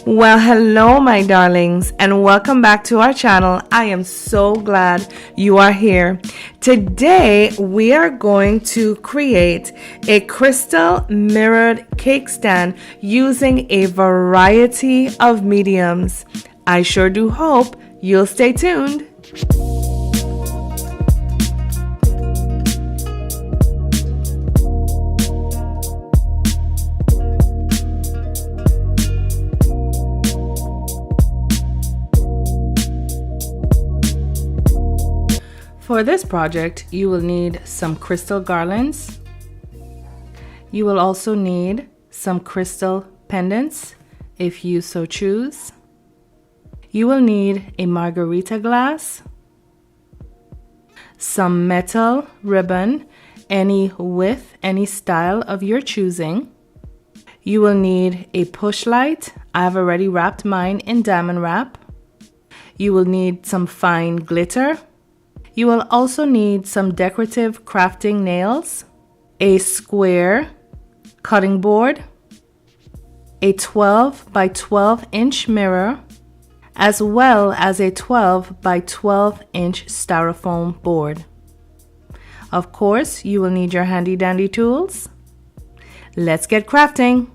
Well, hello, my darlings, and welcome back to our channel. I am so glad you are here. Today, we are going to create a crystal mirrored cake stand using a variety of mediums. I sure do hope you'll stay tuned. For this project, you will need some crystal garlands. You will also need some crystal pendants, if you so choose. You will need a Margarita glass, some metal ribbon, any width, any style of your choosing. You will need a push light. I've already wrapped mine in diamond wrap. You will need some fine glitter. You will also need some decorative crafting nails, a square cutting board, a 12 by 12 inch mirror, as well as a 12 by 12 inch styrofoam board. Of course, you will need your handy dandy tools. Let's get crafting.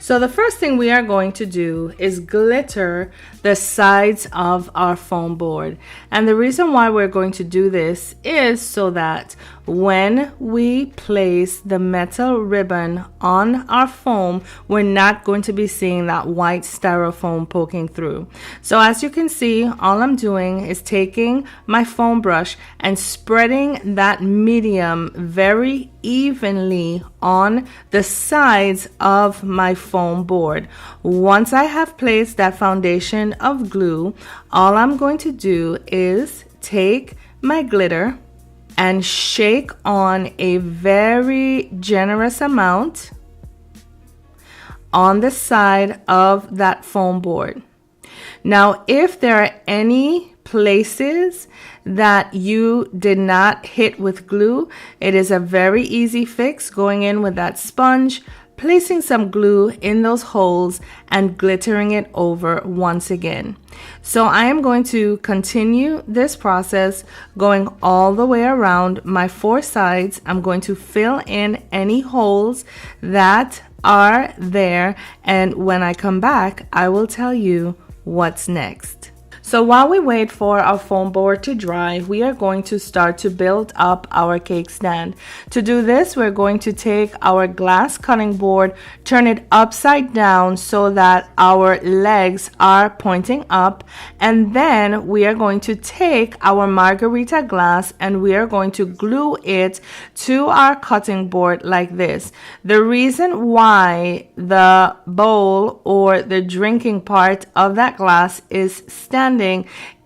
So the first thing we are going to do is glitter the sides of our foam board. And the reason why we're going to do this is so that when we place the metal ribbon on our foam, we're not going to be seeing that white styrofoam poking through. So as you can see, all I'm doing is taking my foam brush and spreading that medium very evenly on the sides of my foam board. Once I have placed that foundation of glue, all I'm going to do is take my glitter and shake on a very generous amount on the side of that foam board. Now, if there are any places that you did not hit with glue, it is a very easy fix going in with that sponge, placing some glue in those holes and glittering it over once again. So I am going to continue this process going all the way around my four sides. I'm going to fill in any holes that are there, and when I come back, I will tell you what's next. So while we wait for our foam board to dry, we are going to start to build up our cake stand. To do this, we're going to take our glass cutting board, turn it upside down so that our legs are pointing up, and then we are going to take our Margarita glass and we are going to glue it to our cutting board like this. The reason why the bowl or the drinking part of that glass is standing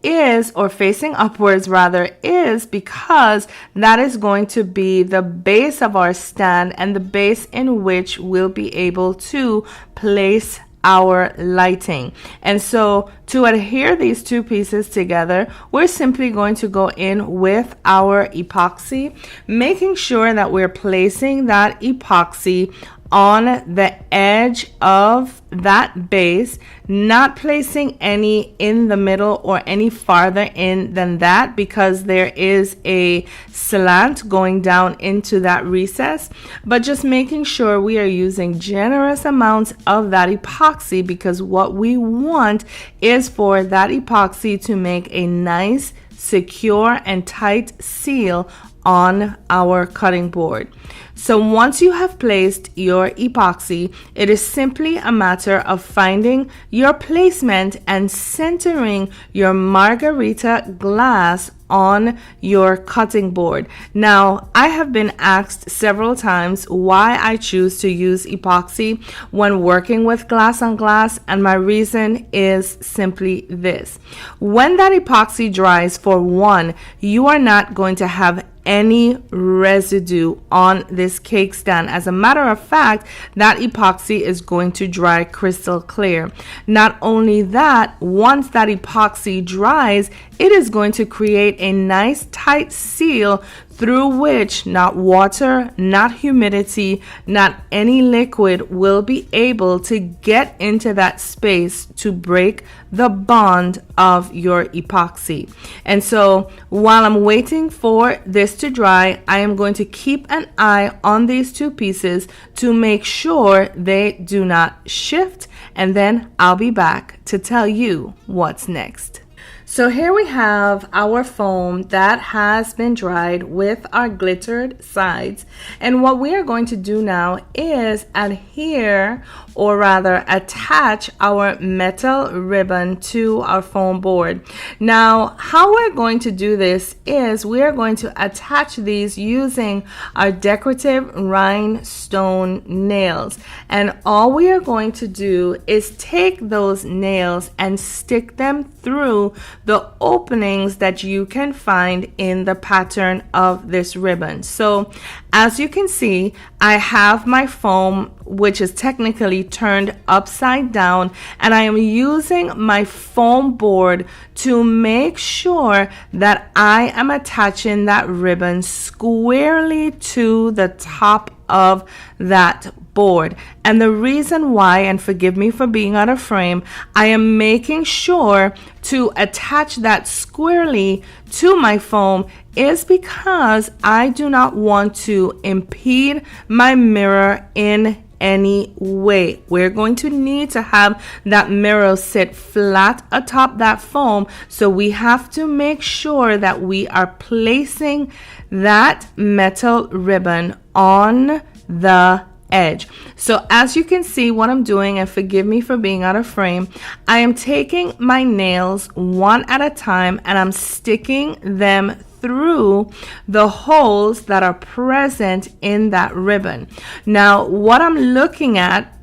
is, or facing upwards rather, is because that is going to be the base of our stand and the base in which we'll be able to place our lighting. And so to adhere these two pieces together, we're simply going to go in with our epoxy, making sure that we're placing that epoxy on the edge of that base, not placing any in the middle or any farther in than that, because there is a slant going down into that recess, but just making sure we are using generous amounts of that epoxy, because what we want is for that epoxy to make a nice, secure and tight seal on our cutting board. So once you have placed your epoxy, it is simply a matter of finding your placement and centering your Margarita glass on your cutting board. Now, I have been asked several times why I choose to use epoxy when working with glass on glass, and my reason is simply this. When that epoxy dries, for one, you are not going to have any residue on this cake stand. As a matter of fact, that epoxy is going to dry crystal clear. Not only that, once that epoxy dries, it is going to create a nice tight seal through which not water, not humidity, not any liquid will be able to get into that space to break the bond of your epoxy. And so while I'm waiting for this to dry, I am going to keep an eye on these two pieces to make sure they do not shift, and then I'll be back to tell you what's next. So here we have our foam that has been dried with our glittered sides. And what we are going to do now is adhere, or rather attach, our metal ribbon to our foam board. Now, how we're going to do this is we are going to attach these using our decorative rhinestone nails. And all we are going to do is take those nails and stick them through the openings that you can find in the pattern of this ribbon. So as you can see, I have my foam, which is technically turned upside down, and I am using my foam board to make sure that I am attaching that ribbon squarely to the top of that board. And the reason why, and forgive me for being out of frame, I am making sure to attach that squarely to my foam is because I do not want to impede my mirror in any way. We're going to need to have that mirror sit flat atop that foam, so we have to make sure that we are placing that metal ribbon on the edge. So as you can see what I'm doing, and forgive me for being out of frame, I am taking my nails one at a time and I'm sticking them through the holes that are present in that ribbon. Now, what I'm looking at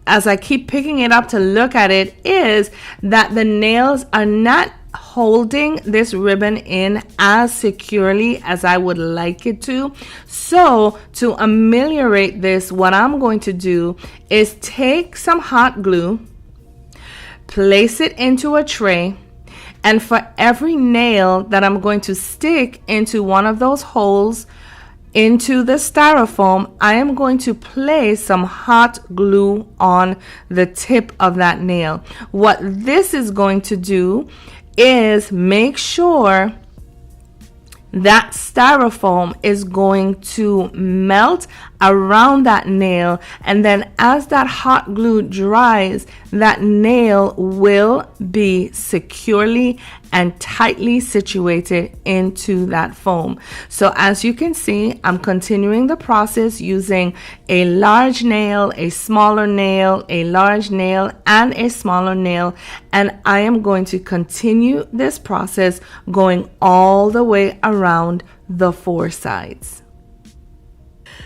as I keep picking it up to look at it is that the nails are not holding this ribbon in as securely as I would like it to. So to ameliorate this, what I'm going to do is take some hot glue, place it into a tray, and for every nail that I'm going to stick into one of those holes into the styrofoam, I am going to place some hot glue on the tip of that nail. What this is going to do is make sure that styrofoam is going to melt around that nail, and then as that hot glue dries, that nail will be securely and tightly situated into that foam. So as you can see, I'm continuing the process using a large nail, a smaller nail, a large nail, and a smaller nail, and I am going to continue this process going all the way around the four sides.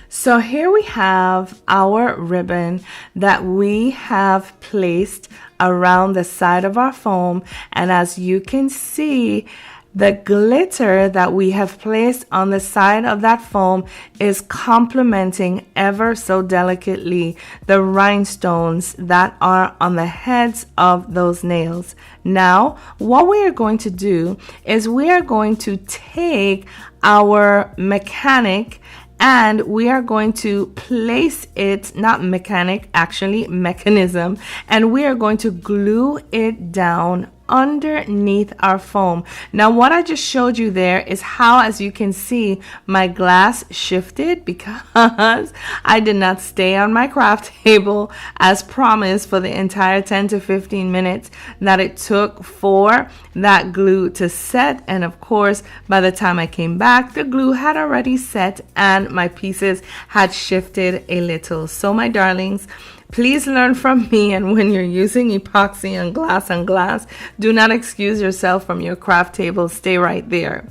So here we have our ribbon that we have placed around the side of our foam, and as you can see, the glitter that we have placed on the side of that foam is complementing ever so delicately the rhinestones that are on the heads of those nails. Now, what we are going to do is we are going to take our mechanic and we are going to place it, not mechanic, actually mechanism, and we are going to glue it down underneath our foam. Now what I just showed you there is how, as you can see, my glass shifted because I did not stay on my craft table as promised for the entire 10 to 15 minutes that it took for that glue to set. And of course, by the time I came back, the glue had already set and my pieces had shifted a little. So my darlings, please learn from me, and when you're using epoxy on glass, do not excuse yourself from your craft table. Stay right there.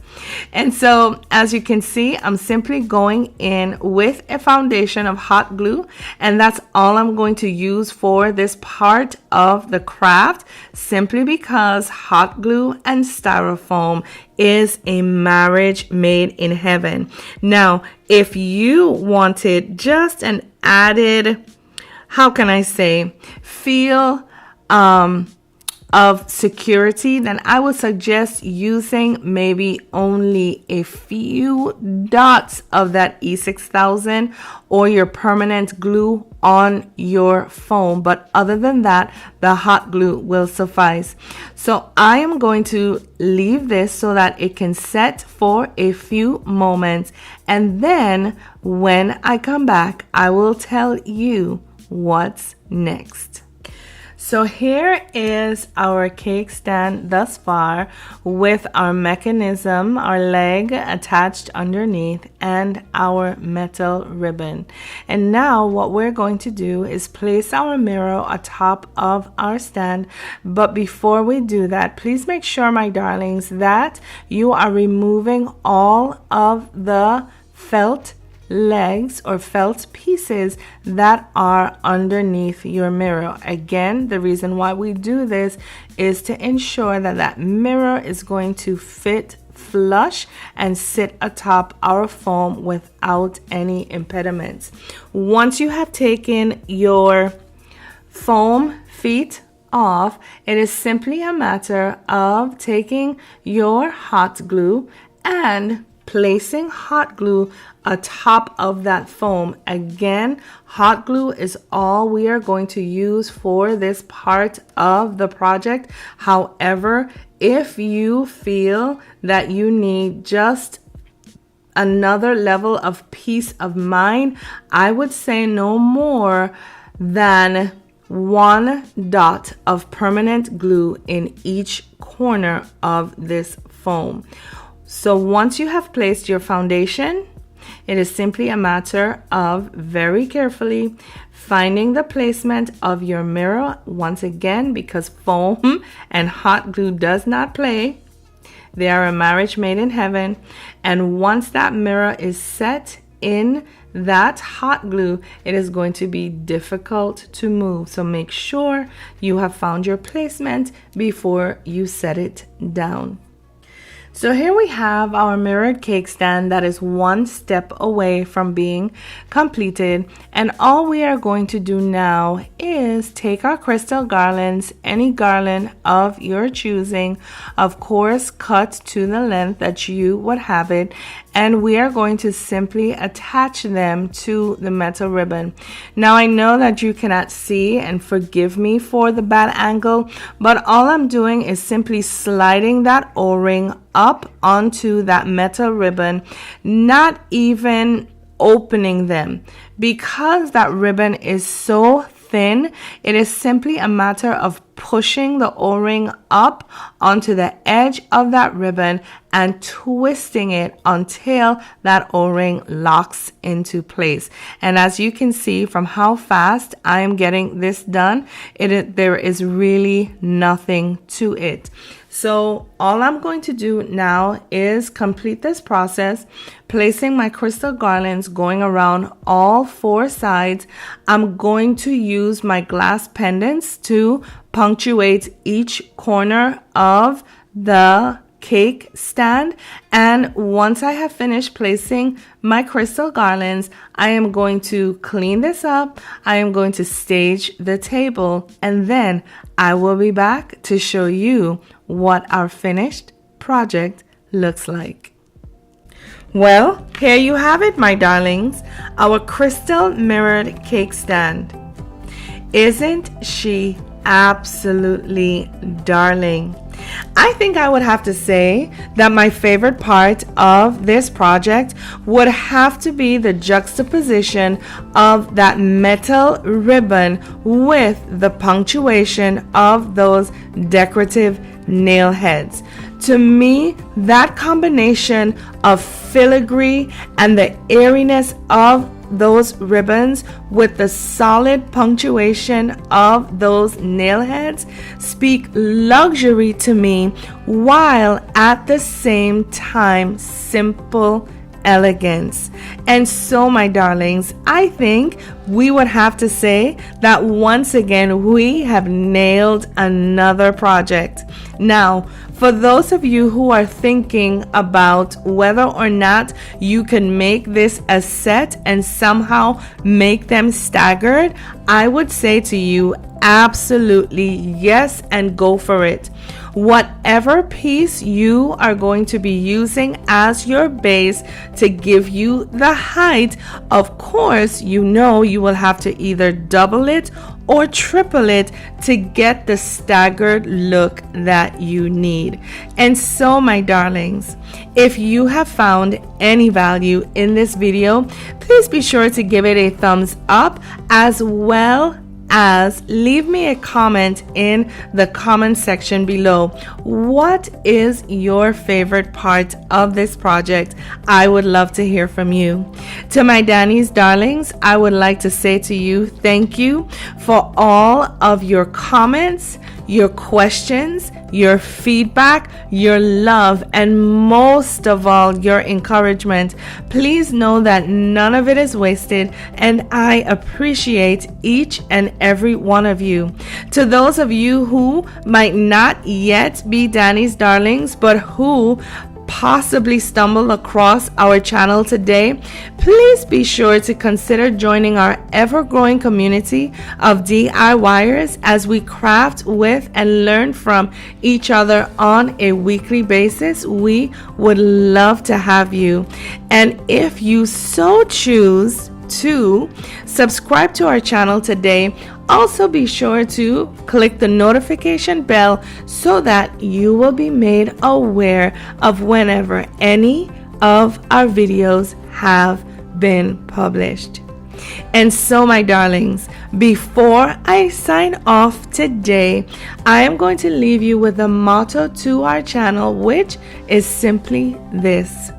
And so, as you can see, I'm simply going in with a foundation of hot glue, and that's all I'm going to use for this part of the craft, simply because hot glue and styrofoam is a marriage made in heaven. Now, if you wanted just an added, how can I say, feel of security, then I would suggest using maybe only a few dots of that E6000 or your permanent glue on your foam. But other than that, the hot glue will suffice. So I am going to leave this so that it can set for a few moments. And then when I come back, I will tell you what's next. So here is our cake stand thus far with our mechanism, our leg attached underneath, and our metal ribbon. And now what we're going to do is place our mirror atop of our stand. But before we do that, please make sure, my darlings, that you are removing all of the felt legs or felt pieces that are underneath your mirror. Again, the reason why we do this is to ensure that that mirror is going to fit flush and sit atop our foam without any impediments. Once you have taken your foam feet off, it is simply a matter of taking your hot glue and placing hot glue atop of that foam. Again, hot glue is all we are going to use for this part of the project. However, if you feel that you need just another level of peace of mind, I would say no more than 1 dot of permanent glue in each corner of this foam. So once you have placed your foundation, it is simply a matter of very carefully finding the placement of your mirror. Once again, because foam and hot glue does not play. They are a marriage made in heaven. And once that mirror is set in that hot glue, it is going to be difficult to move. So make sure you have found your placement before you set it down. So here we have our mirrored cake stand that is one step away from being completed. And all we are going to do now is take our crystal garlands, any garland of your choosing, of course, cut to the length that you would have it. And we are going to simply attach them to the metal ribbon. Now I know that you cannot see, and forgive me for the bad angle, but all I'm doing is simply sliding that O-ring up onto that metal ribbon, not even opening them. Because that ribbon is so thin, it is simply a matter of pushing the O-ring up onto the edge of that ribbon and twisting it until that O-ring locks into place. And as you can see from how fast I am getting this done, there is really nothing to it. So all I'm going to do now is complete this process, placing my crystal garlands going around all 4 sides. I'm going to use my glass pendants to punctuate each corner of the cake stand. And once I have finished placing my crystal garlands, I am going to clean this up. I am going to stage the table, and then I will be back to show you what our finished project looks like. Well, here you have it, my darlings, our crystal mirrored cake stand. Isn't she absolutely darling? I think I would have to say that my favorite part of this project would have to be the juxtaposition of that metal ribbon with the punctuation of those decorative nail heads. To me, that combination of filigree and the airiness of those ribbons with the solid punctuation of those nail heads speak luxury to me, while at the same time simple elegance. And so, my darlings, I think we would have to say that once again we have nailed another project. Now, for those of you who are thinking about whether or not you can make this a set and somehow make them staggered, I would say to you, absolutely yes, and go for it. Whatever piece you are going to be using as your base to give you the height, of course, you know you will have to either double it or triple it to get the staggered look that you need. And so, my darlings, if you have found any value in this video, please be sure to give it a thumbs up, as well as leave me a comment in the comment section below. What is your favorite part of this project? I would love to hear from you. To my Danny's darlings, I would like to say to you, thank you for all of your comments, your questions, your feedback, your love, and most of all, your encouragement. Please know that none of it is wasted, and I appreciate each and every one of you. To those of you who might not yet be Danny's darlings, but who possibly stumbled across our channel today, please be sure to consider joining our ever-growing community of DIYers as we craft with and learn from each other on a weekly basis. We would love to have you. And if you so choose to subscribe to our channel today, also be sure to click the notification bell so that you will be made aware of whenever any of our videos have been published. And so, my darlings, before I sign off today, I am going to leave you with a motto to our channel, which is simply this: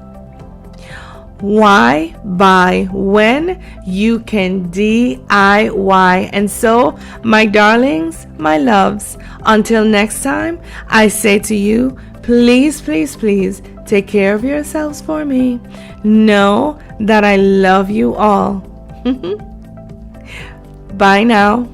why buy when you can DIY? And so, my darlings, my loves, until next time, I say to you, please, please, please take care of yourselves for me. Know that I love you all. Bye now.